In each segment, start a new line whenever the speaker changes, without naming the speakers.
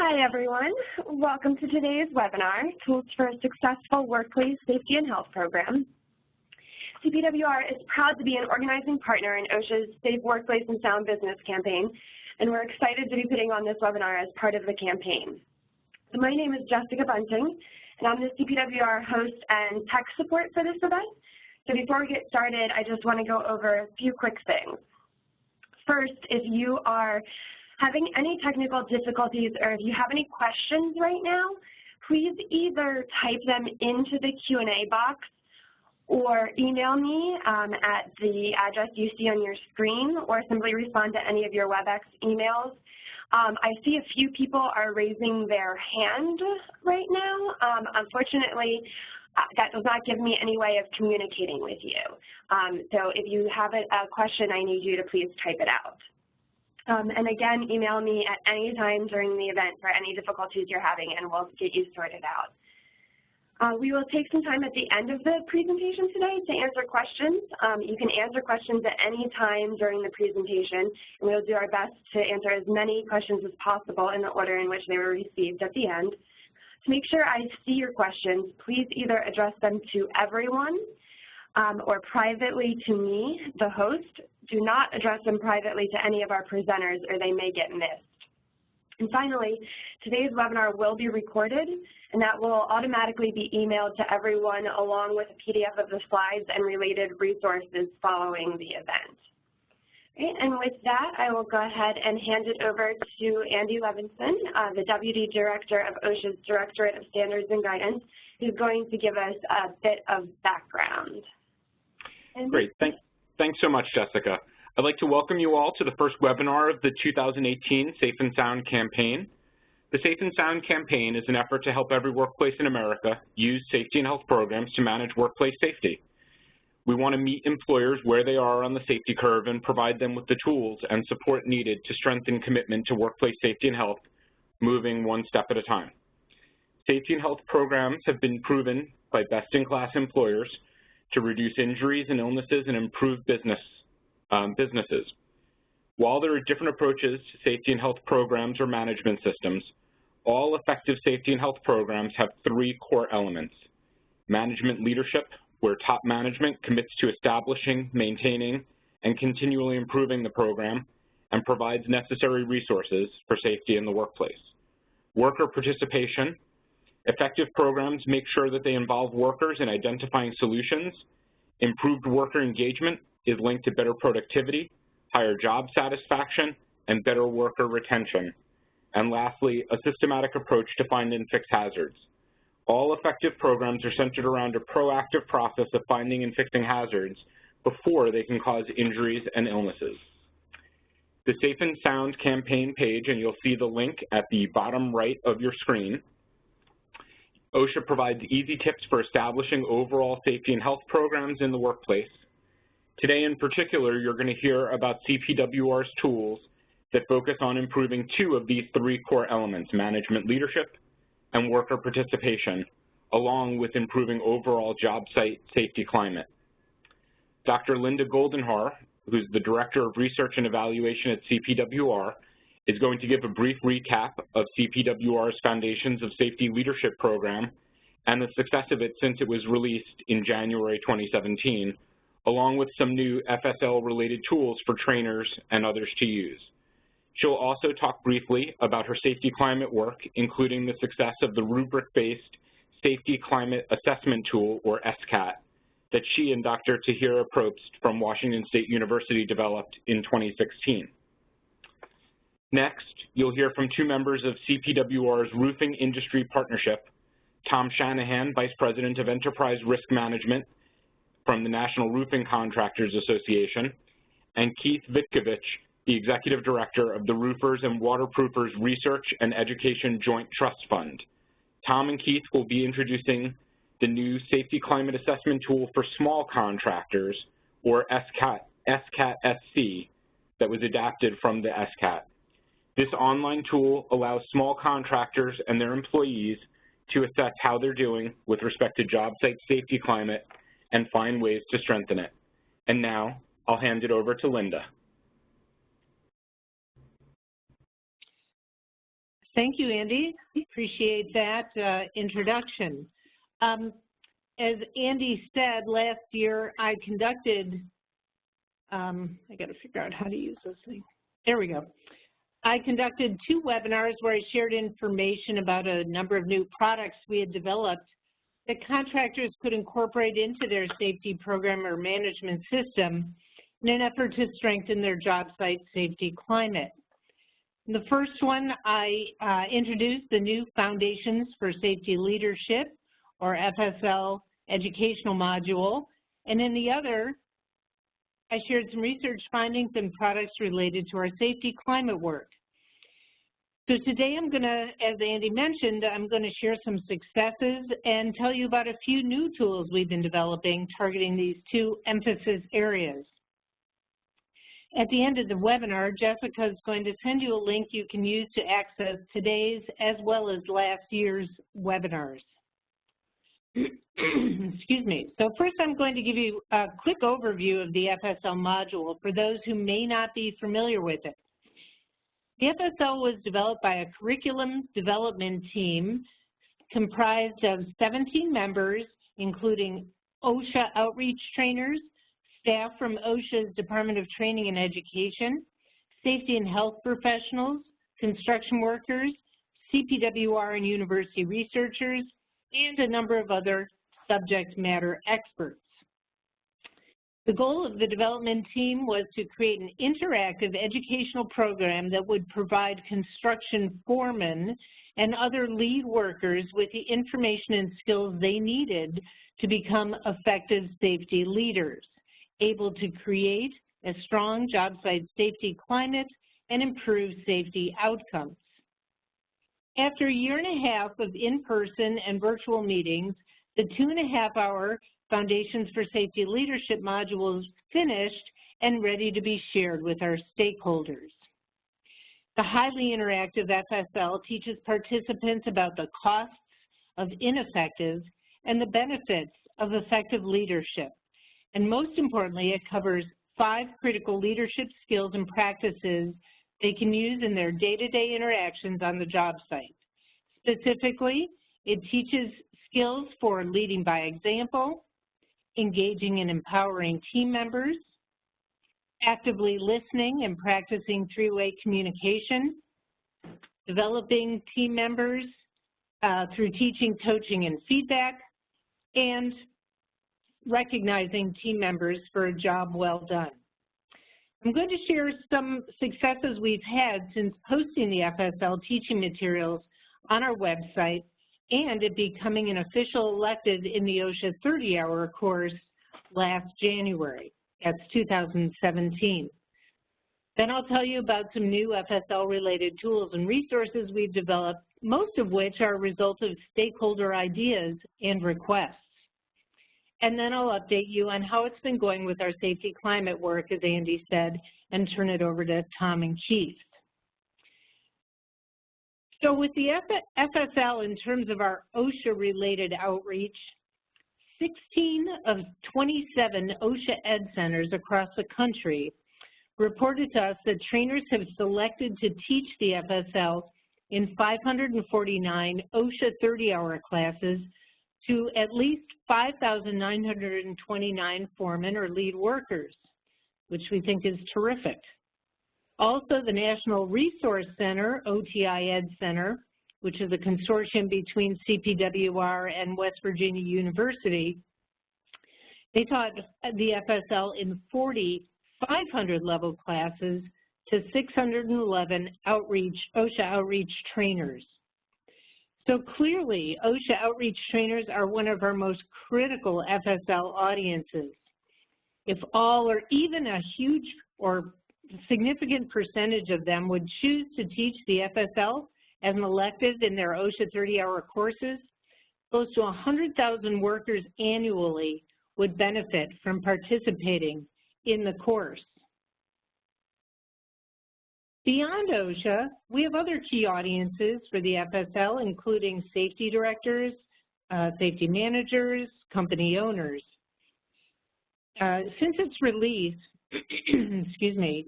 Hi, everyone. Welcome to today's webinar, Tools for a Successful Workplace Safety and Health Program. CPWR is proud to be an organizing partner in OSHA's Safe Workplace and Sound Business campaign, and we're excited to be putting on this webinar as part of the campaign. My name is Jessica Bunting, and I'm the CPWR host and tech support for this event. So before we get started, I just want to go over a few quick things. First, if you are having any technical difficulties or if you have any questions right now, please either type them into the Q&A box or email me at the address you see on your screen, or simply respond to any of your WebEx emails. I see a few people are raising their hand right now. Unfortunately, that does not give me any way of communicating with you. So if you have a question, I need you to please type it out. And again, email me at any time during the event for any difficulties you're having, and we'll get you sorted out. We will take some time at the end of the presentation today to answer questions. You can answer questions at any time during the presentation, and we'll do our best to answer as many questions as possible in the order in which they were received at the end. To make sure I see your questions, please either address them to everyone or privately to me, the host. Do not address them privately to any of our presenters, or they may get missed. And finally, today's webinar will be recorded, and that will automatically be emailed to everyone along with a PDF of the slides and related resources following the event. Okay, and with that, I will go ahead and hand it over to Andy Levinson, the Deputy Director of OSHA's Directorate of Standards and Guidance, who's going to give us a bit of background.
Great. Thanks so much, Jessica. I'd like to welcome you all to the first webinar of the 2018 Safe and Sound campaign. The Safe and Sound campaign is an effort to help every workplace in America use safety and health programs to manage workplace safety. We want to meet employers where they are on the safety curve and provide them with the tools and support needed to strengthen commitment to workplace safety and health, moving one step at a time. Safety and health programs have been proven by best-in-class employers to reduce injuries and illnesses and improve businesses. While there are different approaches to safety and health programs or management systems, all effective safety and health programs have three core elements: management leadership, where top management commits to establishing, maintaining, and continually improving the program and provides necessary resources for safety in the workplace. Worker participation. Effective programs make sure that they involve workers in identifying solutions. Improved worker engagement is linked to better productivity, higher job satisfaction, and better worker retention. And lastly, a systematic approach to find and fix hazards. All effective programs are centered around a proactive process of finding and fixing hazards before they can cause injuries and illnesses. The Safe and Sound campaign page, and you'll see the link at the bottom right of your screen. OSHA provides easy tips for establishing overall safety and health programs in the workplace. Today in particular, you're going to hear about CPWR's tools that focus on improving two of these three core elements: management leadership and worker participation, along with improving overall job site safety climate. Dr. Linda Goldenhar, who's the Director of Research and Evaluation at CPWR, is going to give a brief recap of CPWR's Foundations of Safety Leadership program and the success of it since it was released in January 2017, along with some new FSL-related tools for trainers and others to use. She'll also talk briefly about her safety climate work, including the success of the rubric-based Safety Climate Assessment Tool, or SCAT, that she and Dr. Tahira Probst from Washington State University developed in 2016. Next, you'll hear from two members of CPWR's Roofing Industry Partnership, Tom Shanahan, Vice President of Enterprise Risk Management from the National Roofing Contractors Association, and Keith Vitkovich, the Executive Director of the Roofers and Waterproofers Research and Education Joint Trust Fund. Tom and Keith will be introducing the new Safety Climate Assessment Tool for Small Contractors, or SCAT-SC, that was adapted from the SCAT. This online tool allows small contractors and their employees to assess how they're doing with respect to job site safety climate and find ways to strengthen it. And now, I'll hand it over to Linda.
Thank you, Andy. Appreciate that introduction. As Andy said, last year I conducted, I got to figure out how to use this thing. There we go. I conducted 2 webinars where I shared information about a number of new products we had developed that contractors could incorporate into their safety program or management system in an effort to strengthen their job site safety climate. In the first one, I introduced the new Foundations for Safety Leadership, or FSL, educational module, and in the other, I shared some research findings and products related to our safety climate work. So today I'm going to, as Andy mentioned, I'm going to share some successes and tell you about a few new tools we've been developing targeting these 2 emphasis areas. At the end of the webinar, Jessica is going to send you a link you can use to access today's as well as last year's webinars. Excuse me. So first I'm going to give you a quick overview of the FSL module for those who may not be familiar with it. The FSL was developed by a curriculum development team comprised of 17 members, including OSHA outreach trainers, staff from OSHA's Department of Training and Education, safety and health professionals, construction workers, CPWR and university researchers, and a number of other subject matter experts. The goal of the development team was to create an interactive educational program that would provide construction foremen and other lead workers with the information and skills they needed to become effective safety leaders, able to create a strong job site safety climate and improve safety outcomes. After a year and a half of in-person and virtual meetings, the 2.5-hour Foundations for Safety Leadership module is finished and ready to be shared with our stakeholders. The highly interactive FSL teaches participants about the costs of ineffective and the benefits of effective leadership. And most importantly, it covers 5 critical leadership skills and practices they can use in their day-to-day interactions on the job site. Specifically, it teaches skills for leading by example, engaging and empowering team members, actively listening and practicing 3-way communication, developing team members through teaching, coaching, and feedback, and recognizing team members for a job well done. I'm going to share some successes we've had since posting the FSL teaching materials on our website and it becoming an official elective in the OSHA 30-hour course last January. That's 2017. Then I'll tell you about some new FSL-related tools and resources we've developed, most of which are a result of stakeholder ideas and requests. And then I'll update you on how it's been going with our safety climate work, as Andy said, and turn it over to Tom and Keith. So with the FSL, in terms of our OSHA-related outreach, 16 of 27 OSHA Ed centers across the country reported to us that trainers have selected to teach the FSL in 549 OSHA 30-hour classes to at least 5,929 foremen or lead workers, which we think is terrific. Also, the National Resource Center, OTI Ed Center, which is a consortium between CPWR and West Virginia University, they taught the FSL in 40 500-level classes to 611 OSHA outreach trainers. So clearly, OSHA outreach trainers are one of our most critical FSL audiences. If all or even a huge or significant percentage of them would choose to teach the FSL as an elective in their OSHA 30-hour courses, close to 100,000 workers annually would benefit from participating in the course. Beyond OSHA, we have other key audiences for the FSL, including safety directors, safety managers, company owners. Since its release, excuse me,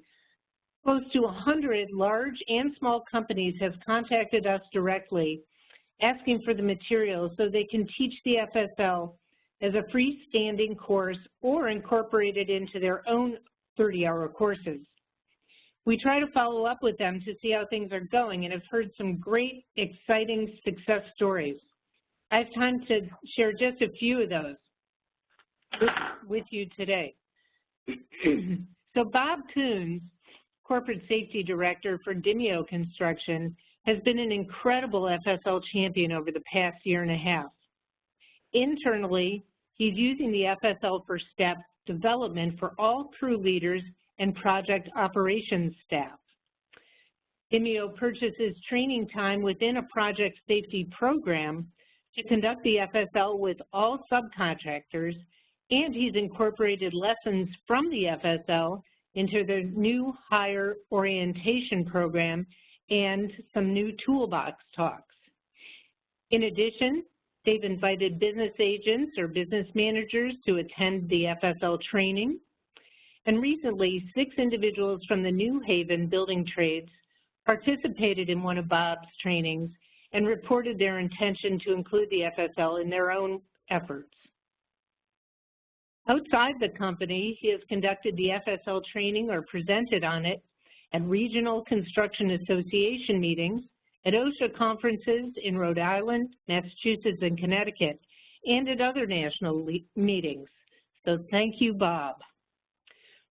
Close to 100 large and small companies have contacted us directly asking for the materials so they can teach the FSL as a freestanding course or incorporate it into their own 30-hour courses. We try to follow up with them to see how things are going and have heard some great, exciting success stories. I have time to share just a few of those with you today. So Bob Coons, Corporate Safety Director for Dimeo Construction, has been an incredible FSL champion over the past year and a half. Internally, he's using the FSL for STEP development for all crew leaders and project operations staff. Dimeo purchases training time within a project safety program to conduct the FSL with all subcontractors, and he's incorporated lessons from the FSL into their new hire orientation program and some new toolbox talks. In addition, they've invited business agents or business managers to attend the FSL training. And recently, 6 individuals from the New Haven building trades participated in one of Bob's trainings and reported their intention to include the FSL in their own efforts. Outside the company, he has conducted the FSL training or presented on it at Regional Construction Association meetings, at OSHA conferences in Rhode Island, Massachusetts, and Connecticut, and at other national meetings. So thank you, Bob.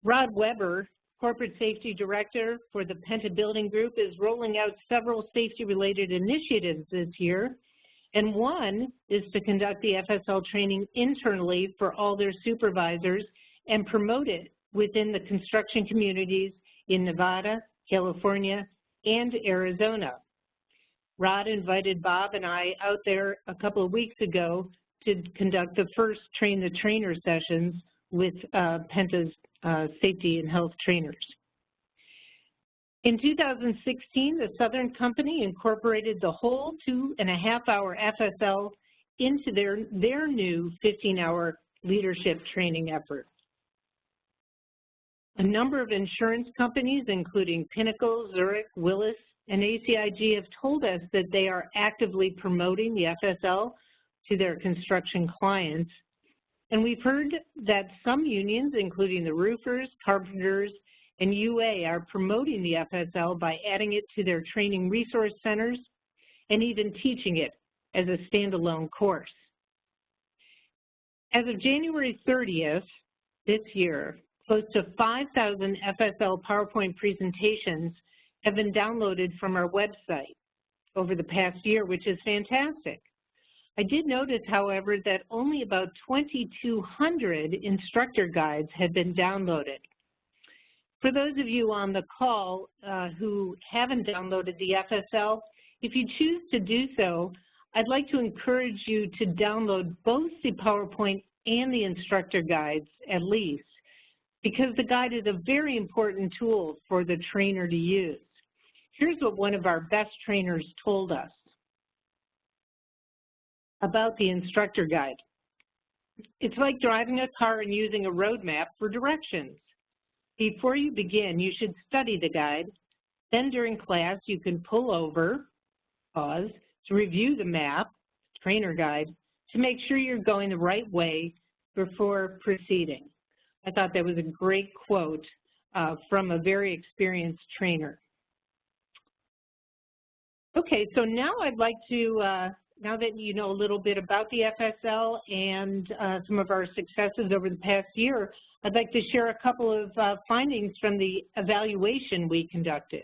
Rod Weber, Corporate Safety Director for the Penta Building Group, is rolling out several safety-related initiatives this year, and one is to conduct the FSL training internally for all their supervisors and promote it within the construction communities in Nevada, California, and Arizona. Rod invited Bob and I out there a couple of weeks ago to conduct the first Train the Trainer sessions with Penta's safety and health trainers. In 2016, the Southern Company incorporated the whole 2.5-hour FSL into their new 15-hour leadership training effort. A number of insurance companies, including Pinnacle, Zurich, Willis, and ACIG, have told us that they are actively promoting the FSL to their construction clients. And we've heard that some unions, including the roofers, carpenters, and UA, are promoting the FSL by adding it to their training resource centers and even teaching it as a standalone course. As of January 30th this year, close to 5,000 FSL PowerPoint presentations have been downloaded from our website over the past year, which is fantastic. I did notice, however, that only about 2,200 instructor guides have been downloaded. For those of you on the call who haven't downloaded the FSL, if you choose to do so, I'd like to encourage you to download both the PowerPoint and the instructor guides at least, because the guide is a very important tool for the trainer to use. Here's what one of our best trainers told us about the instructor guide. It's like driving a car and using a road map for directions. Before you begin, you should study the guide. Then during class, you can pull over, pause, to review the map, trainer guide, to make sure you're going the right way before proceeding. I thought that was a great quote from a very experienced trainer. Okay, so now I'd like to, now that you know a little bit about the FSL and some of our successes over the past year, I'd like to share a couple of findings from the evaluation we conducted.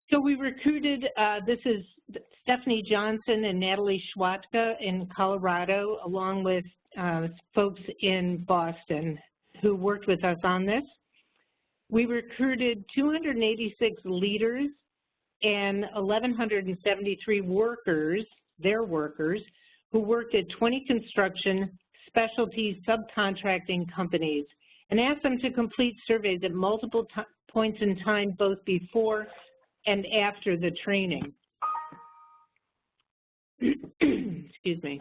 So we recruited, this is Stephanie Johnson and Natalie Schwatka in Colorado, along with folks in Boston who worked with us on this. We recruited 286 leaders and 1,173 workers, their workers, who worked at 20 construction specialty subcontracting companies, and asked them to complete surveys at multiple points in time, both before and after the training. Excuse me.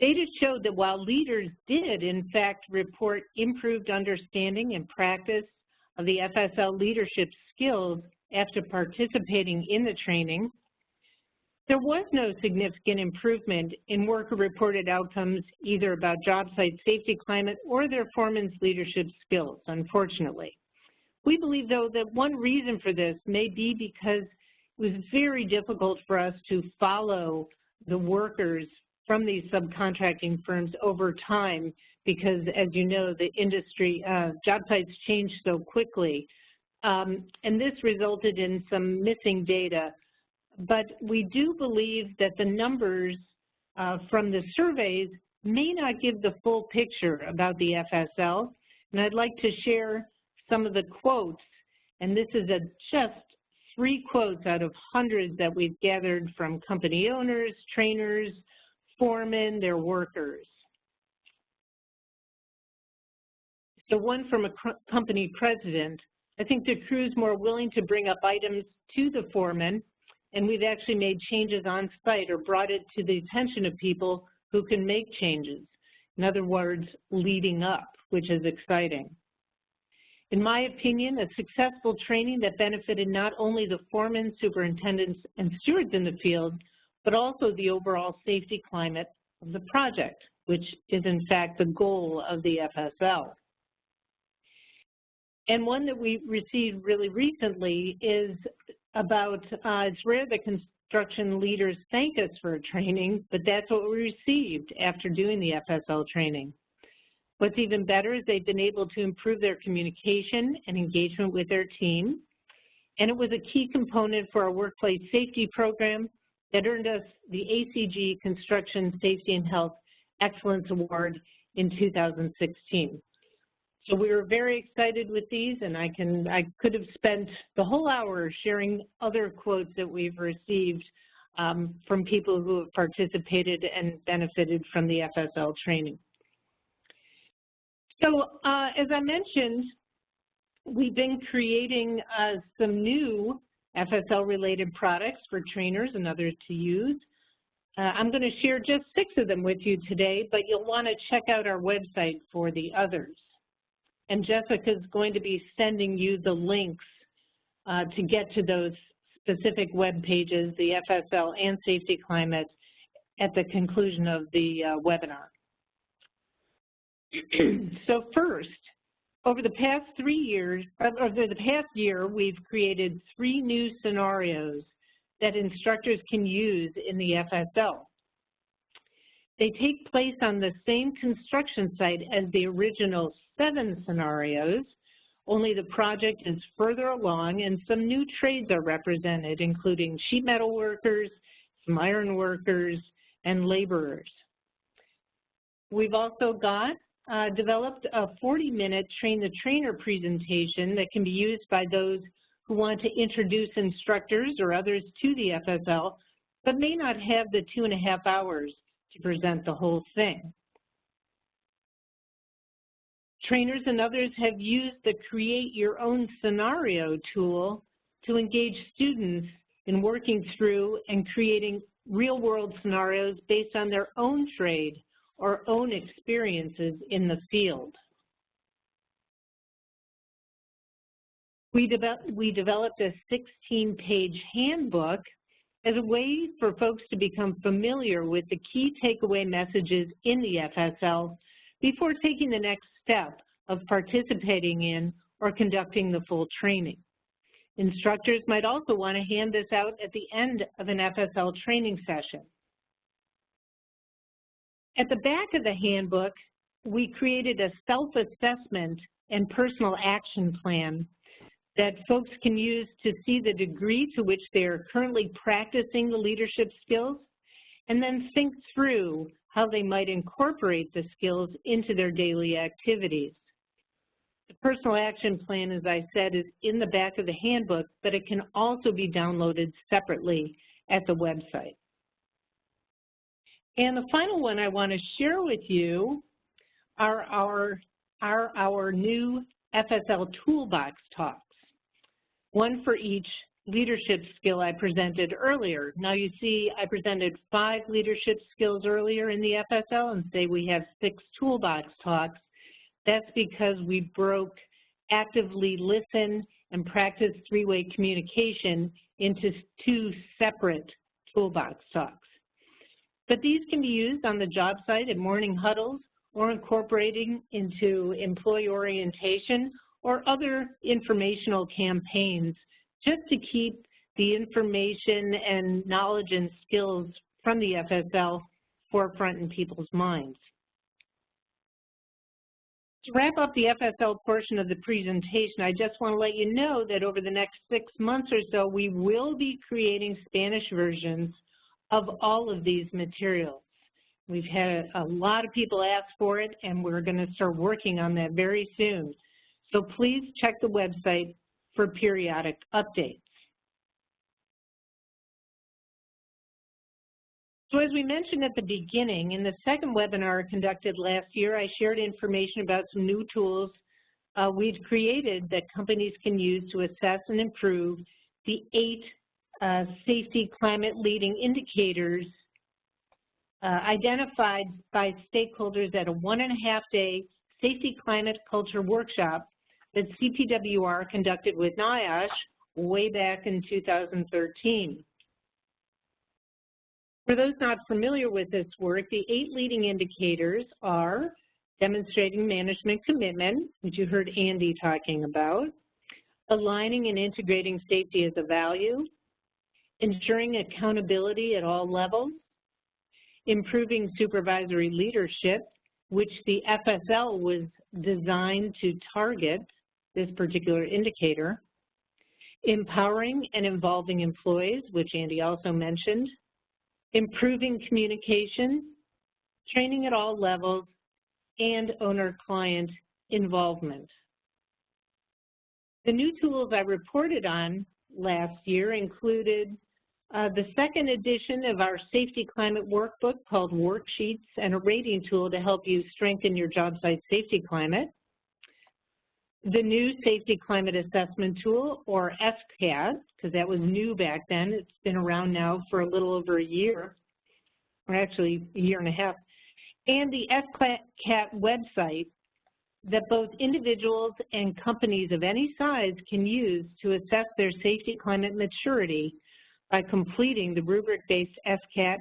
Data showed that while leaders did, in fact, report improved understanding and practice of the FSL leadership skills after participating in the training, there was no significant improvement in worker-reported outcomes either about job site safety climate or their foreman's leadership skills, unfortunately. We believe, though, that one reason for this may be because it was very difficult for us to follow the workers from these subcontracting firms over time because, as you know, the industry, job sites change so quickly. And this resulted in some missing data. But we do believe that the numbers from the surveys may not give the full picture about the FSL. And I'd like to share some of the quotes. And this is just 3 quotes out of hundreds that we've gathered from company owners, trainers, foremen, their workers. So one from a company president: I think the crew's more willing to bring up items to the foreman, and we've actually made changes on site or brought it to the attention of people who can make changes. In other words, leading up, which is exciting. In my opinion, a successful training that benefited not only the foremen, superintendents, and stewards in the field, but also the overall safety climate of the project, which is in fact the goal of the FSL. And one that we received really recently is about, it's rare that construction leaders thank us for a training, but that's what we received after doing the FSL training. What's even better is they've been able to improve their communication and engagement with their team. And it was a key component for our workplace safety program that earned us the ACG Construction Safety and Health Excellence Award in 2016. So we were very excited with these, and I could have spent the whole hour sharing other quotes that we've received from people who have participated and benefited from the FSL training. So as I mentioned, we've been creating some new FSL-related products for trainers and others to use. I'm going to share just 6 of them with you today, but you'll want to check out our website for the others. And Jessica's going to be sending you the links to get to those specific web pages, the FSL and Safety Climate, at the conclusion of the webinar. So first, over the past year, we've created 3 new scenarios that instructors can use in the FSL. They take place on the same construction site as the original 7 scenarios, only the project is further along and some new trades are represented, including sheet metal workers, some iron workers, and laborers. We've also developed a 40-minute Train the Trainer presentation that can be used by those who want to introduce instructors or others to the FSL, but may not have the 2.5 hours to present the whole thing. Trainers and others have used the Create Your Own Scenario tool to engage students in working through and creating real-world scenarios based on their own trade or own experiences in the field. We developed a 16-page handbook as a way for folks to become familiar with the key takeaway messages in the FSL before taking the next step of participating in or conducting the full training. Instructors might also want to hand this out at the end of an FSL training session. At the back of the handbook, we created a self-assessment and personal action plan that folks can use to see the degree to which they are currently practicing the leadership skills, and then think through how they might incorporate the skills into their daily activities. The personal action plan, as I said, is in the back of the handbook, but it can also be downloaded separately at the website. And the final one I want to share with you are our new FSL Toolbox talks, one for each leadership skill I presented earlier. Now you see I presented 5 leadership skills earlier in the FSL and say we have 6 toolbox talks. That's because we broke actively listen and practice 3-way communication into 2 separate toolbox talks. But these can be used on the job site at morning huddles or incorporating into employee orientation or other informational campaigns just to keep the information and knowledge and skills from the FSL forefront in people's minds. To wrap up the FSL portion of the presentation, I just want to let you know that over the next 6 months or so, we will be creating Spanish versions of all of these materials. We've had a lot of people ask for it, and we're going to start working on that very soon. So please check the website for periodic updates. So as we mentioned at the beginning, in the second webinar conducted last year, I shared information about some new tools we've created that companies can use to assess and improve the 8 safety climate leading indicators identified by stakeholders at a 1.5-day safety climate culture workshop that CPWR conducted with NIOSH way back in 2013. For those not familiar with this work, the 8 leading indicators are demonstrating management commitment, which you heard Andy talking about, aligning and integrating safety as a value, ensuring accountability at all levels, improving supervisory leadership, which the FSL was designed to target this particular indicator, empowering and involving employees, which Andy also mentioned, improving communication, training at all levels, and owner-client involvement. The new tools I reported on last year included the second edition of our Safety Climate Workbook called Worksheets and a rating tool to help you strengthen your job site safety climate. The new Safety Climate Assessment Tool, or SCAT, because that was new back then. It's been around now for a little over a year, or actually a year and a half. And the SCAT website that both individuals and companies of any size can use to assess their safety climate maturity by completing the rubric-based SCAT,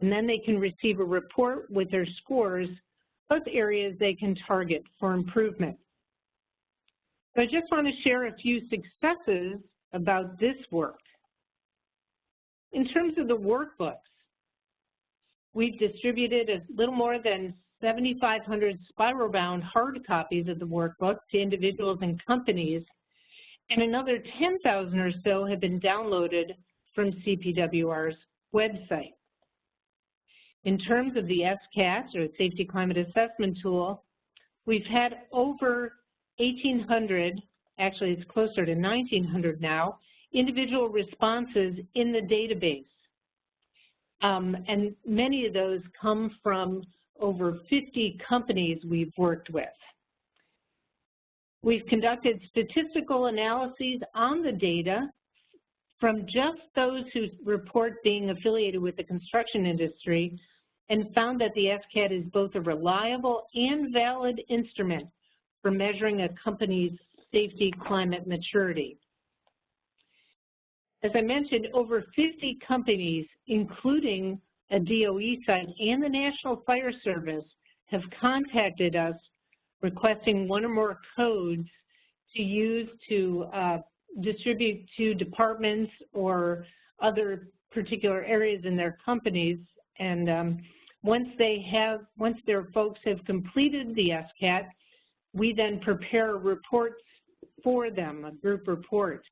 and then they can receive a report with their scores, plus areas they can target for improvement. So I just want to share a few successes about this work. In terms of the workbooks, we've distributed a little more than 7,500 spiral-bound hard copies of the workbook to individuals and companies, and another 10,000 or so have been downloaded from CPWR's website. In terms of the SCAT, or Safety Climate Assessment Tool, we've had over 1,800, actually it's closer to 1,900 now, individual responses in the database. And many of those come from over 50 companies we've worked with. We've conducted statistical analyses on the data from just those who report being affiliated with the construction industry and found that the SCAT is both a reliable and valid instrument for measuring a company's safety climate maturity. As I mentioned, over 50 companies, including a DOE site and the National Fire Service, have contacted us requesting one or more codes to use to distribute to departments or other particular areas in their companies. And once their folks have completed the SCAT, we then prepare reports for them, a group report.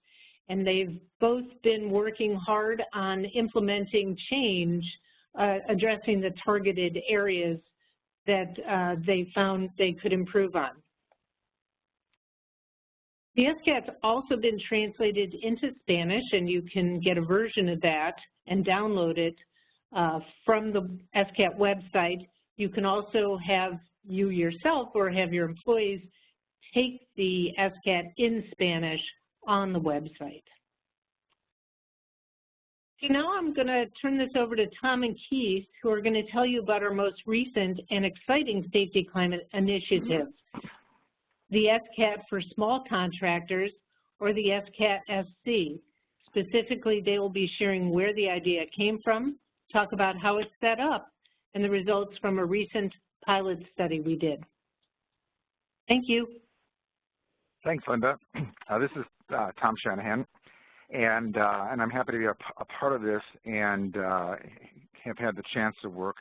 And they've both been working hard on implementing change, addressing the targeted areas that they found they could improve on. The SCAT's also been translated into Spanish, and you can get a version of that and download it from the SCAT website. You can also have you yourself or have your employees take the SCAT in Spanish on the website. So now I'm going to turn this over to Tom and Keith, who are going to tell you about our most recent and exciting safety climate initiative, the SCAT for small contractors, or the SCAT-SC. Specifically, they will be sharing where the idea came from, talk about how it's set up, and the results from a recent pilot study we did. Thank you.
Thanks, Linda. This is Tom Shanahan, and I'm happy to be a part of this, and have had the chance to work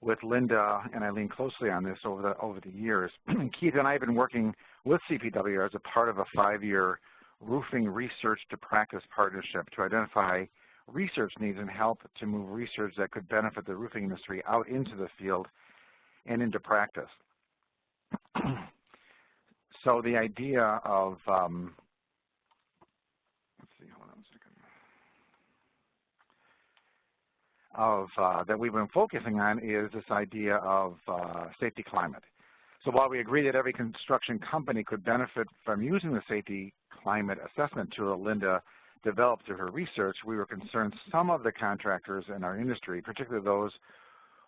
with Linda and Eileen closely on this over the years. Keith and I have been working with CPW as a part of a 5-year roofing research to practice partnership to identify research needs and help to move research that could benefit the roofing industry out into the field and into practice. So the idea of, let's see, hold on a second, that we've been focusing on is this idea of safety climate. So while we agree that every construction company could benefit from using the safety climate assessment tool Linda developed through her research, we were concerned some of the contractors in our industry, particularly those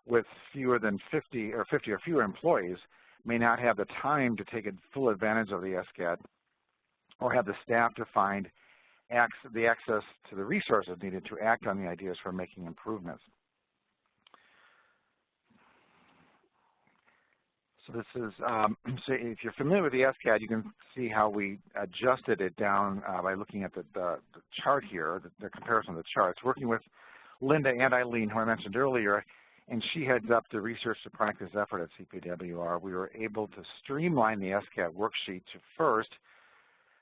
with fewer than 50 or fewer employees, may not have the time to take full advantage of the SCAT or have the staff to find the access to the resources needed to act on the ideas for making improvements. So this is, so if you're familiar with the SCAT, you can see how we adjusted it down by looking at the chart here, the comparison of the charts. Working with Linda and Eileen, who I mentioned earlier, and she heads up the research to practice effort at CPWR, we were able to streamline the SCAT worksheet to first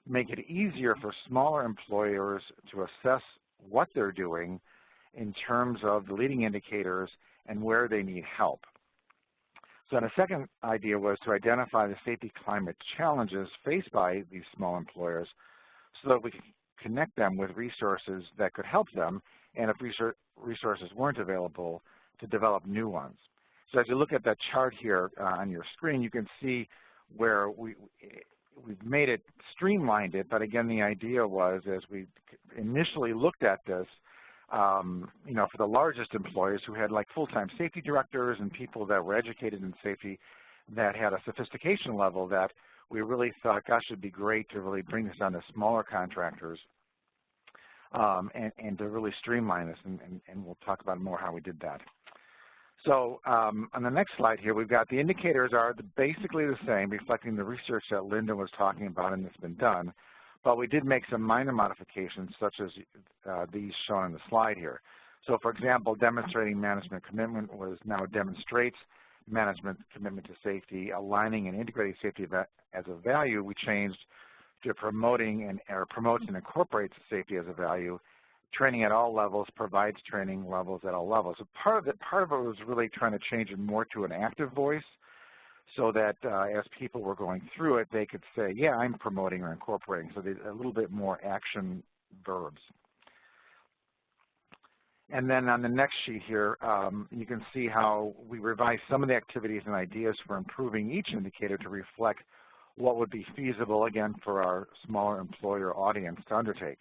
make it easier for smaller employers to assess what they're doing in terms of the leading indicators and where they need help. So the second idea was to identify the safety climate challenges faced by these small employers so that we could connect them with resources that could help them, and if resources weren't available, to develop new ones. So as you look at that chart here on your screen, you can see where we've made it, streamlined it, but again, the idea was, as we initially looked at this, you know, for the largest employers who had like full-time safety directors and people that were educated in safety that had a sophistication level that we really thought, gosh, it'd be great to really bring this down to smaller contractors and to really streamline this, and we'll talk about more how we did that. So on the next slide here, we've got the indicators are basically the same, reflecting the research that Linda was talking about and that's been done, but we did make some minor modifications such as these shown on the slide here. So for example, demonstrating management commitment was now demonstrates management commitment to safety, aligning and integrating safety as a value, we changed to promoting or promotes and incorporates safety as a value. Training at all levels provides training levels at all levels. So part of it was really trying to change it more to an active voice so that as people were going through it, they could say, yeah, I'm promoting or incorporating. So there's a little bit more action verbs. And then on the next sheet here, you can see how we revised some of the activities and ideas for improving each indicator to reflect what would be feasible, again, for our smaller employer audience to undertake.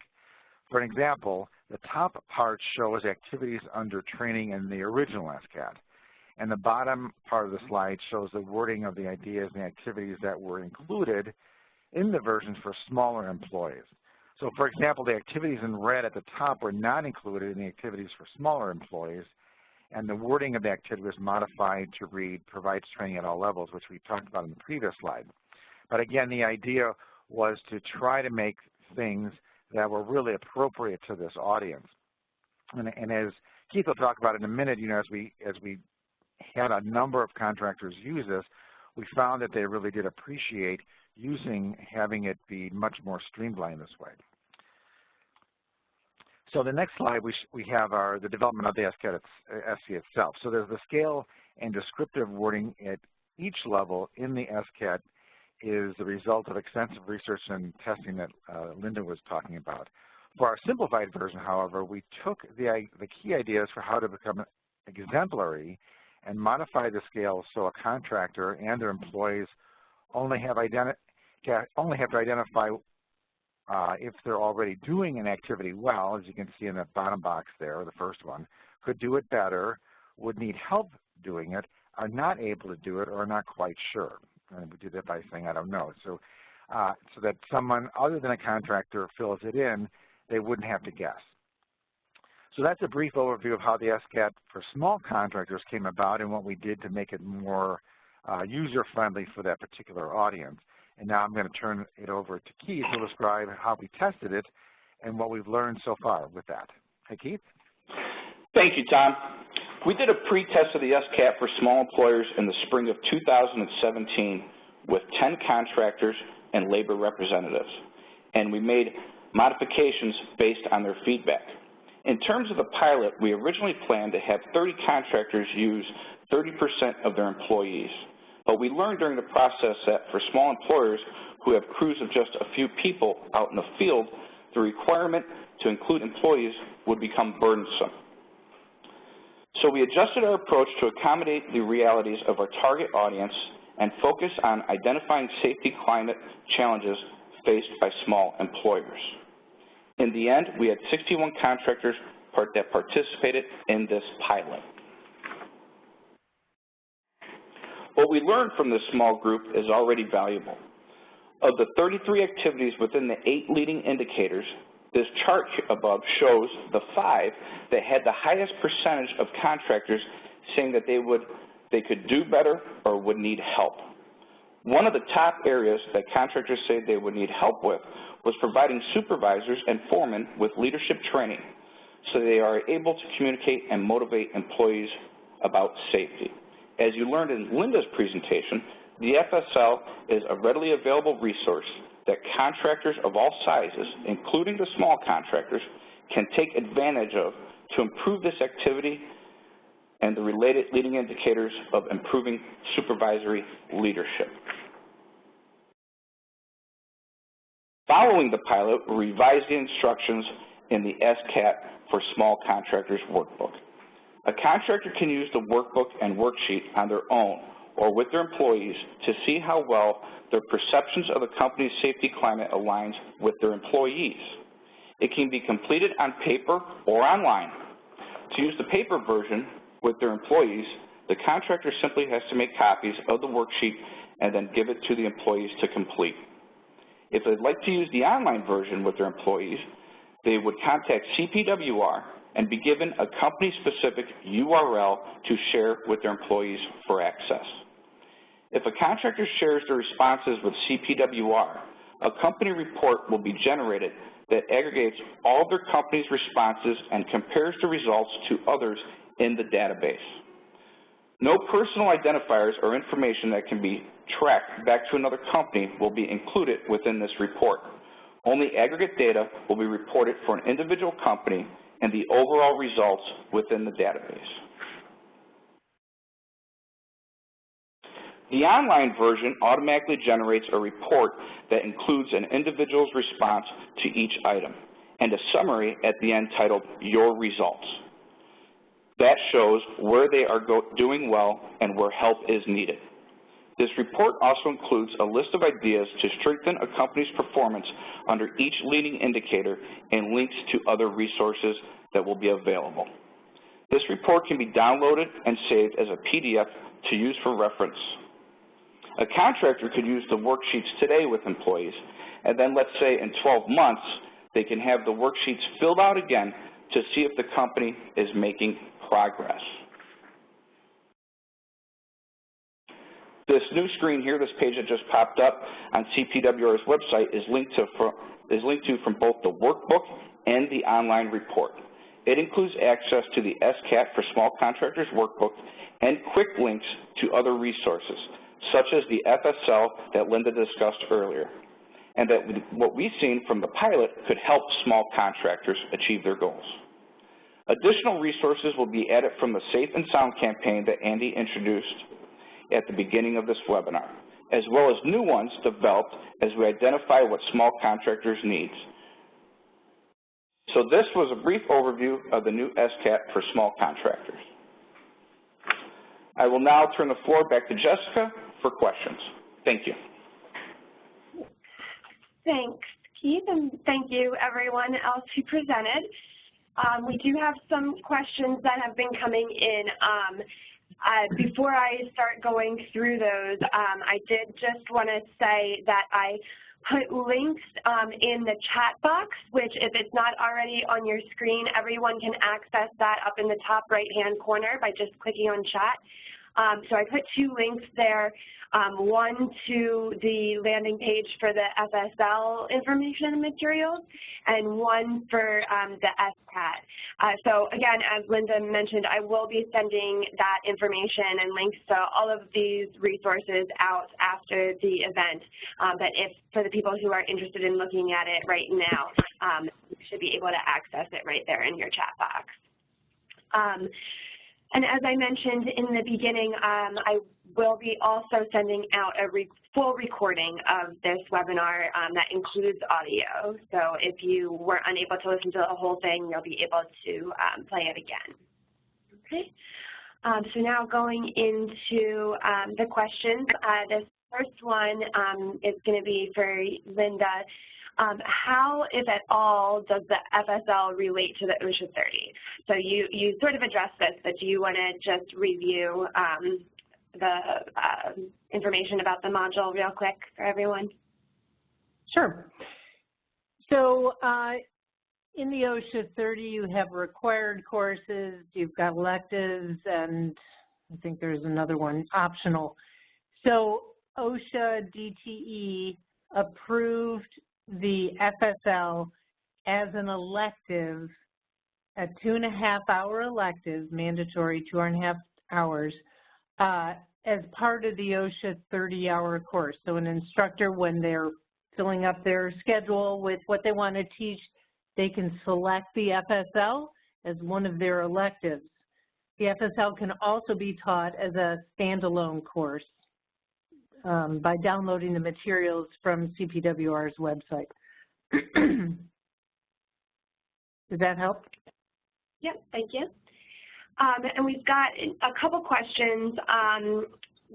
For an example, the top part shows activities under training in the original SCAT, and the bottom part of the slide shows the wording of the ideas and activities that were included in the version for smaller employees. So for example, the activities in red at the top were not included in the activities for smaller employees, and the wording of the activity was modified to read, provides training at all levels, which we talked about in the previous slide. But again, the idea was to try to make things that were really appropriate to this audience. And as Keith will talk about in a minute, you know, as we had a number of contractors use this, we found that they really did appreciate having it be much more streamlined this way. So the next slide, we have the development of the SC itself. So there's the scale and descriptive wording at each level in the SCAT is the result of extensive research and testing that Linda was talking about. For our simplified version, however, we took the key ideas for how to become exemplary and modify the scale so a contractor and their employees only have to identify if they're already doing an activity well, as you can see in the bottom box there, the first one, could do it better, would need help doing it, are not able to do it, or are not quite sure. And we do that by saying, I don't know. So, so that someone other than a contractor fills it in, they wouldn't have to guess. So that's a brief overview of how the SCAT for small contractors came about and what we did to make it more user-friendly for that particular audience. And now I'm going to turn it over to Keith, who will describe how we tested it and what we've learned so far with that. Hey, Keith?
Thank you, Tom. We did a pre-test of the SCAT for small employers in the spring of 2017 with 10 contractors and labor representatives, and we made modifications based on their feedback. In terms of the pilot, we originally planned to have 30 contractors use 30% of their employees, but we learned during the process that for small employers who have crews of just a few people out in the field, the requirement to include employees would become burdensome. So we adjusted our approach to accommodate the realities of our target audience and focus on identifying safety climate challenges faced by small employers. In the end, we had 61 contractors that participated in this pilot. What we learned from this small group is already valuable. Of the 33 activities within the 8 leading indicators, this chart above shows the 5 that had the highest percentage of contractors saying that they could do better or would need help. One of the top areas that contractors say they would need help with was providing supervisors and foremen with leadership training so they are able to communicate and motivate employees about safety. As you learned in Linda's presentation, the FSL is a readily available resource that contractors of all sizes, including the small contractors, can take advantage of to improve this activity and the related leading indicators of improving supervisory leadership. Following the pilot, we revised the instructions in the SCAT for small contractors workbook. A contractor can use the workbook and worksheet on their own or with their employees to see how well their perceptions of the company's safety climate aligns with their employees. It can be completed on paper or online. To use the paper version with their employees, the contractor simply has to make copies of the worksheet and then give it to the employees to complete. If they'd like to use the online version with their employees, they would contact CPWR and be given a company-specific URL to share with their employees for access. If a contractor shares their responses with CPWR, a company report will be generated that aggregates all of their company's responses and compares the results to others in the database. No personal identifiers or information that can be tracked back to another company will be included within this report. Only aggregate data will be reported for an individual company and the overall results within the database. The online version automatically generates a report that includes an individual's response to each item and a summary at the end titled Your Results. That shows where they are doing well and where help is needed. This report also includes a list of ideas to strengthen a company's performance under each leading indicator and links to other resources that will be available. This report can be downloaded and saved as a PDF to use for reference. A contractor could use the worksheets today with employees, and then let's say in 12 months, they can have the worksheets filled out again to see if the company is making progress. This new screen here, this page that just popped up on CPWR's website is linked to from both the workbook and the online report. It includes access to the SCAT for small contractors workbook and quick links to other resources, such as the FSL that Linda discussed earlier, and that what we've seen from the pilot could help small contractors achieve their goals. Additional resources will be added from the Safe and Sound campaign that Andy introduced at the beginning of this webinar, as well as new ones developed as we identify what small contractors need. So this was a brief overview of the new SCAT for small contractors. I will now turn the floor back to Jessica for questions. Thank you.
Thanks, Keith, and thank you everyone else who presented. We do have some questions that have been coming in. Before I start going through those, I did just want to say that I put links in the chat box, which if it's not already on your screen, everyone can access that up in the top right-hand corner by just clicking on chat. So I put 2 links there, one to the landing page for the FSL information and materials, and one for the SCAT. So again, as Linda mentioned, I will be sending that information and links to all of these resources out after the event. But if for the people who are interested in looking at it right now, you should be able to access it right there in your chat box. And as I mentioned in the beginning, I will be also sending out a full recording of this webinar that includes audio. So if you were unable to listen to the whole thing, you'll be able to play it again. Okay. So now going into the questions. This first one is going to be for Linda. How, if at all, does the FSL relate to the OSHA 30? So you sort of addressed this, but do you want to just review the information about the module real quick for everyone?
Sure. So in the OSHA 30, you have required courses, you've got electives, and I think there's another one, optional. So OSHA DTE approved the FSL as an elective, a 2.5-hour elective, mandatory 2.5 hours, as part of the OSHA 30-hour course. So an instructor, when they're filling up their schedule with what they want to teach, they can select the FSL as one of their electives. The FSL can also be taught as a standalone course by downloading the materials from CPWR's website. Does that help?
Yep, thank you. And we've got a couple questions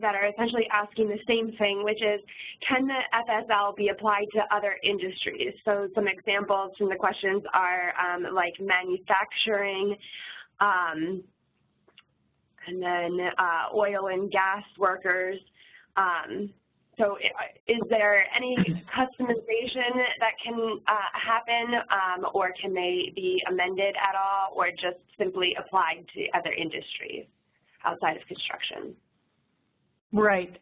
that are essentially asking the same thing, which is, can the FSL be applied to other industries? So some examples from the questions are like manufacturing, and then oil and gas workers. So is there any customization that can happen, or can they be amended at all, or just simply applied to other industries outside of construction?
Right.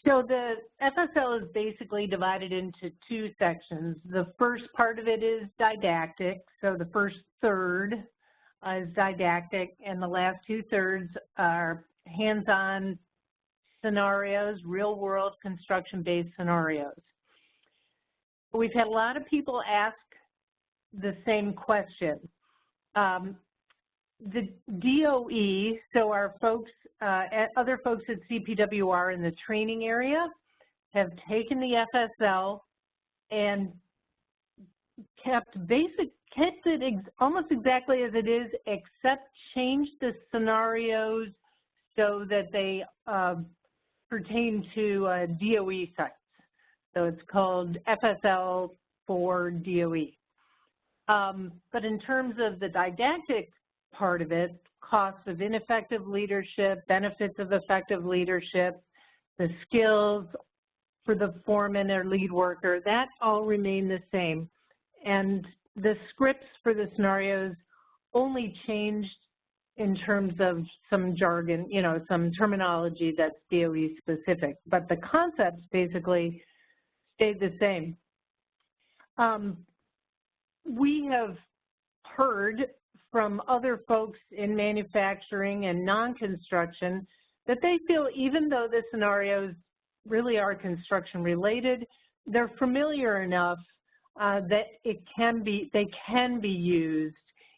So the FSL is basically divided into 2 sections. The first part of it is didactic, so the first third is didactic, and the last 2/3 are hands-on scenarios, real-world construction-based scenarios. We've had a lot of people ask the same question. The DOE, so our folks, other folks at CPWR in the training area have taken the FSL and kept it almost exactly as it is, except changed the scenarios so that they pertain to DOE sites. So it's called FSL for DOE. But in terms of the didactic part of it, costs of ineffective leadership, benefits of effective leadership, the skills for the foreman or lead worker, that all remain the same. And the scripts for the scenarios only changed in terms of some jargon, you know, some terminology that's DOE specific, but the concepts basically stayed the same. We have heard from other folks in manufacturing and non-construction that they feel even though the scenarios really are construction related, they're familiar enough that they can be used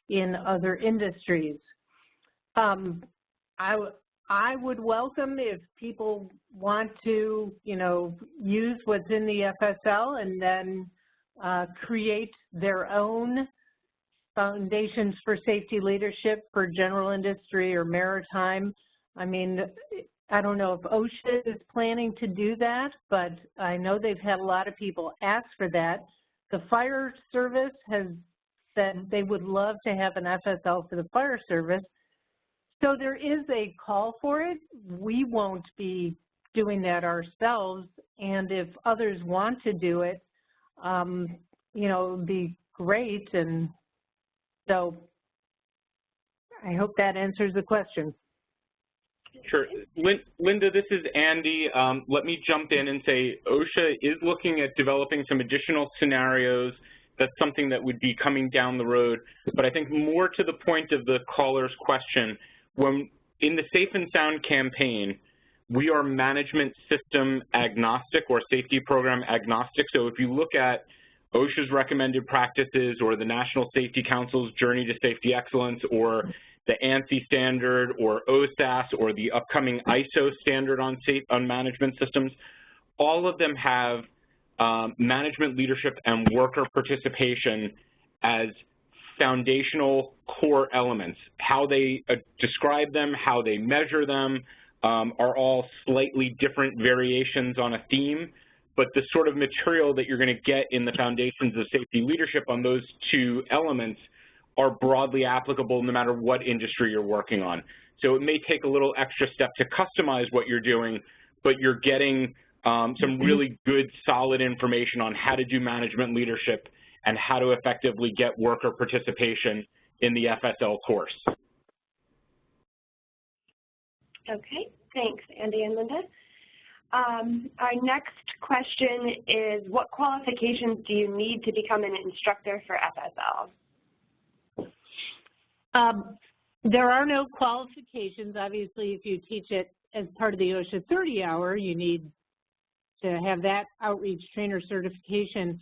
in other industries. I would welcome if people want to, you know, use what's in the FSL and then create their own foundations for safety leadership for general industry or maritime. I mean, I don't know if OSHA is planning to do that, but I know they've had a lot of people ask for that The fire service has said they would love to have an FSL for the fire service. So there is a call for it. We won't be doing that ourselves, and if others want to do it, you know, it would be great. And so I hope that answers the question.
Sure. Linda, this is Andy. Let me jump in and say OSHA is looking at developing some additional scenarios. That's something that would be coming down the road. But I think more to the point of the caller's question, when in the Safe and Sound campaign, we are management system agnostic or safety program agnostic. So if you look at OSHA's recommended practices or the National Safety Council's Journey to Safety Excellence or the ANSI standard or OSAS or the upcoming ISO standard on management systems, all of them have management leadership and worker participation as foundational core elements. How they describe them, how they measure them, are all slightly different variations on a theme, but the sort of material that you're going to get in the foundations of safety leadership on those two elements are broadly applicable no matter what industry you're working on. So it may take a little extra step to customize what you're doing, but you're getting some really good, solid information on how to do management leadership and how to effectively get worker participation in the FSL course.
Okay, thanks, Andy and Linda. Our next question is, what qualifications do you need to become an instructor for FSL?
There are no qualifications. Obviously, if you teach it as part of the OSHA 30 hour, you need to have that outreach trainer certification.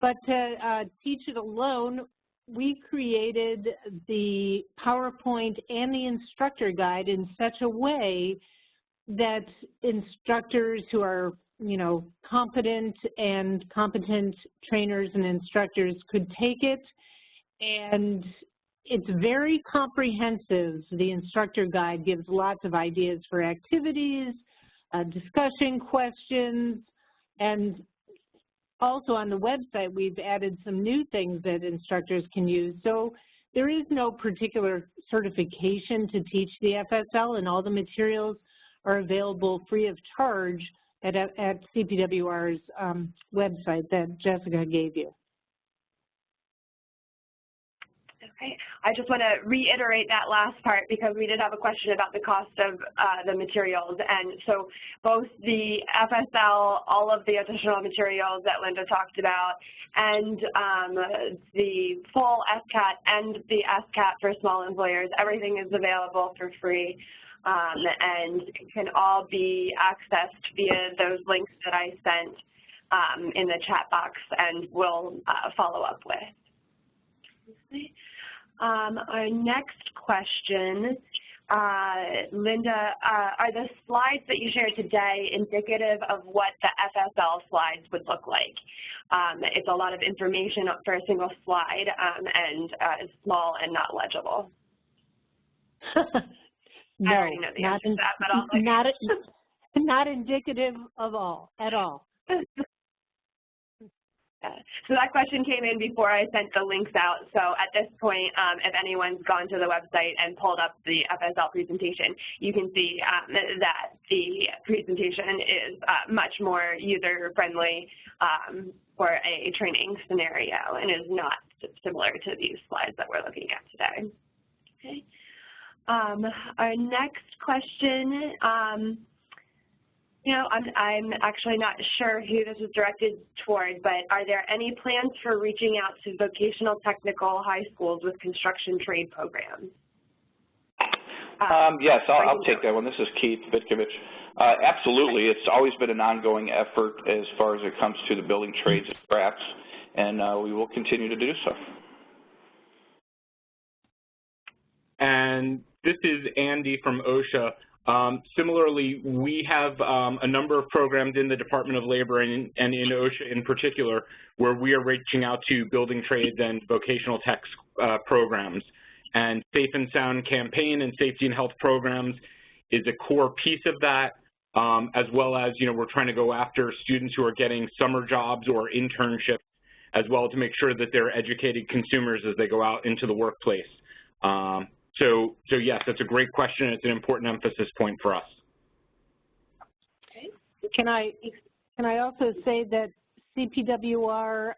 But to teach it alone, we created the PowerPoint and the instructor guide in such a way that instructors who are, you know, competent trainers and instructors could take it. And it's very comprehensive. The instructor guide gives lots of ideas for activities, discussion questions, and also on the website, we've added some new things that instructors can use. So there is no particular certification to teach the FSL, and all the materials are available free of charge at CPWR's website that Jessica gave you.
Okay, I just want to reiterate that last part because we did have a question about the cost of the materials. And so both the FSL, all of the additional materials that Linda talked about, and the full SCAT and the SCAT for small employers, everything is available for free and can all be accessed via those links that I sent in the chat box and will follow up with. Okay. Our next question, Linda, are the slides that you shared today indicative of what the FSL slides would look like? It's a lot of information for a single slide and small and not legible.
No,
I already know the answer to that, but I'll
not indicative of at all.
So that question came in before I sent the links out. So at this point, if anyone's gone to the website and pulled up the FSL presentation, you can see that the presentation is much more user-friendly for a training scenario and is not similar to these slides that we're looking at today. Okay. Our next question, you know, I'm actually not sure who this is directed toward, but are there any plans for reaching out to vocational technical high schools with construction trade programs?
Yes, I'll take that one. This is Keith Vitkovich. Absolutely. It's always been an ongoing effort as far as it comes to the building trades and crafts, and we will continue to do so.
And this is Andy from OSHA. Similarly, we have a number of programs in the Department of Labor and in OSHA in particular where we are reaching out to building trades and vocational tech programs. And Safe and Sound campaign and safety and health programs is a core piece of that, as well as, you know, we're trying to go after students who are getting summer jobs or internships as well to make sure that they're educated consumers as they go out into the workplace. So yes, that's a great question. It's an important emphasis point for us.
Can I also say that CPWR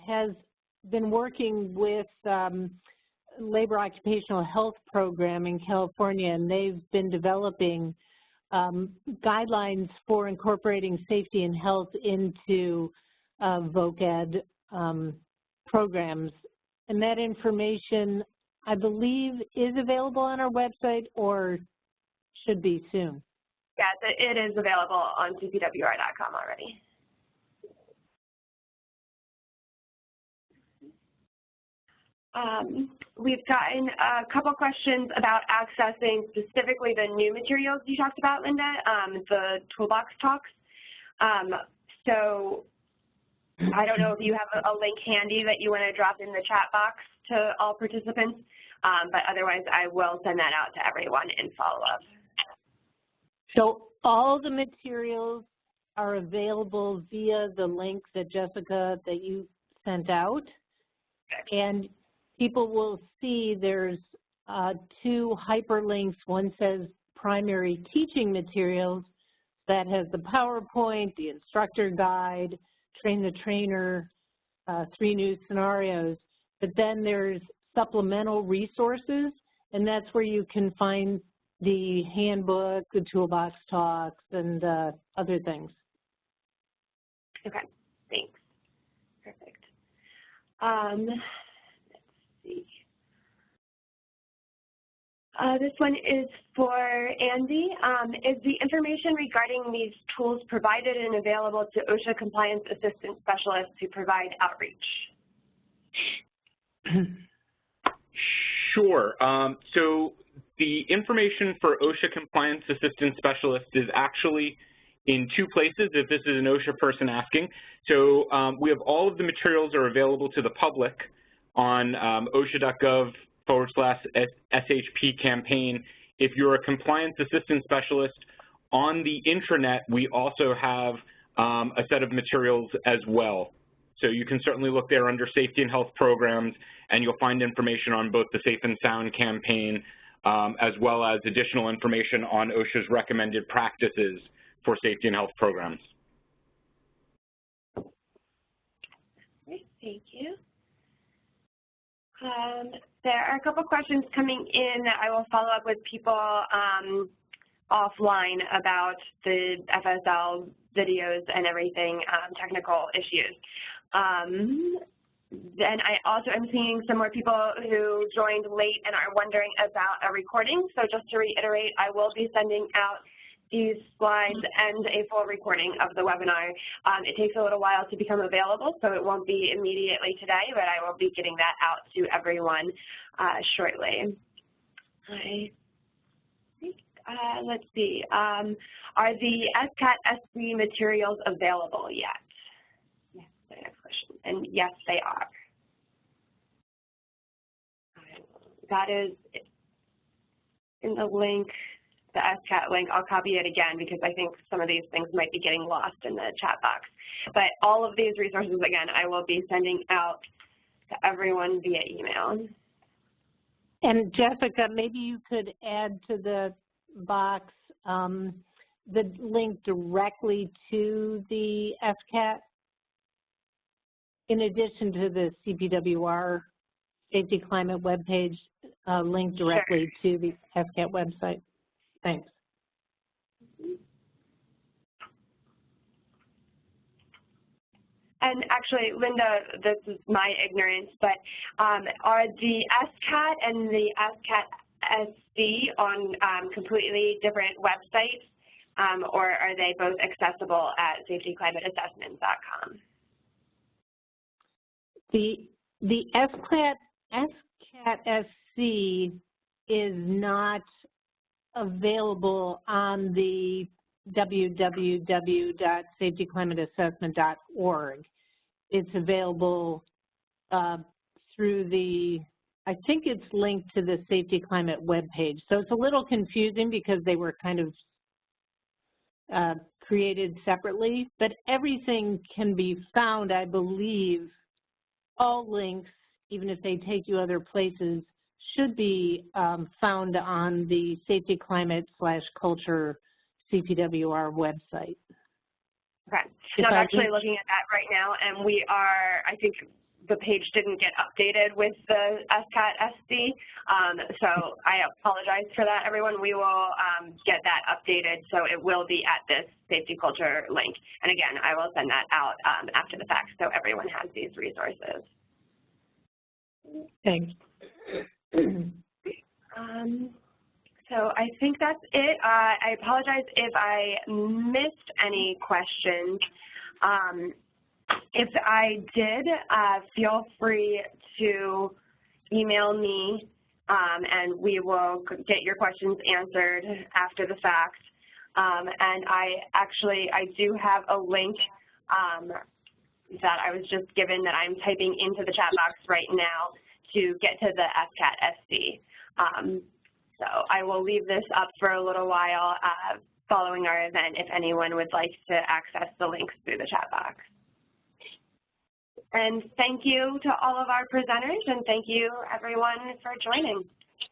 has been working with Labor Occupational Health Program in California, and they've been developing guidelines for incorporating safety and health into voc ed programs. And that information, I believe, is available on our website or should be soon.
Yes, it is available on cpwr.com already. We've gotten a couple questions about accessing specifically the new materials you talked about, Linda, the toolbox talks. So I don't know if you have a link handy that you want to drop in the chat box to all participants, but otherwise I will send that out to everyone in follow-up.
So all the materials are available via the link that Jessica, that you sent out, and people will see there's two hyperlinks. One says primary teaching materials, that has the PowerPoint, the instructor guide, train the trainer, 3 new scenarios. But then there's supplemental resources, and that's where you can find the handbook, the toolbox talks, and other things.
Okay, thanks. Perfect. This one is for Andy. Is the information regarding these tools provided and available to OSHA compliance assistant specialists who provide outreach?
Sure. So the information for OSHA compliance assistant specialist is actually in 2 places if this is an OSHA person asking. So we have all of the materials are available to the public on OSHA.gov/SHP campaign. If you're a compliance assistant specialist on the intranet, we also have a set of materials as well. So you can certainly look there under safety and health programs, and you'll find information on both the Safe and Sound campaign as well as additional information on OSHA's recommended practices for safety and health programs.
Great, thank you. There are a couple questions coming in that I will follow up with people offline about the FSL videos and everything, technical issues. Then I also am seeing some more people who joined late and are wondering about a recording. So just to reiterate, I will be sending out these slides and a full recording of the webinar. It takes a little while to become available, so it won't be immediately today, but I will be getting that out to everyone shortly. Let's see. Are the SCAT SC materials available yet? Yes, the next question. And yes, they are. That is in the link. The SCAT link, I'll copy it again because I think some of these things might be getting lost in the chat box. But all of these resources, again, I will be sending out to everyone via email.
And Jessica, maybe you could add to the box the link directly to the SCAT in addition to the CPWR Safety Climate webpage, link directly to the SCAT website. Thanks.
And actually, Linda, this is my ignorance, but are the SCAT and the SCAT SC on completely different websites, or are they both accessible at safetyclimateassessment.com?
The SCAT SC is not available on the www.safetyclimateassessment.org. It's available through the, I think it's linked to the Safety Climate webpage. So it's a little confusing because they were kind of created separately, but everything can be found, I believe, all links, even if they take you other places, should be found on the Safety Climate/Culture CPWR website.
Okay, so I'm actually looking at that right now, and we are, I think the page didn't get updated with the SCAT SC, so I apologize for that, everyone. We will get that updated, so it will be at this Safety Culture link. And again, I will send that out after the fact, so everyone has these resources.
Thanks.
So I think that's it. I apologize if I missed any questions. If I did, feel free to email me, and we will get your questions answered after the fact. And I do have a link that I was just given that I'm typing into the chat box right now to get to the SCAT SC. So I will leave this up for a little while following our event if anyone would like to access the links through the chat box. And thank you to all of our presenters, and thank you everyone for joining.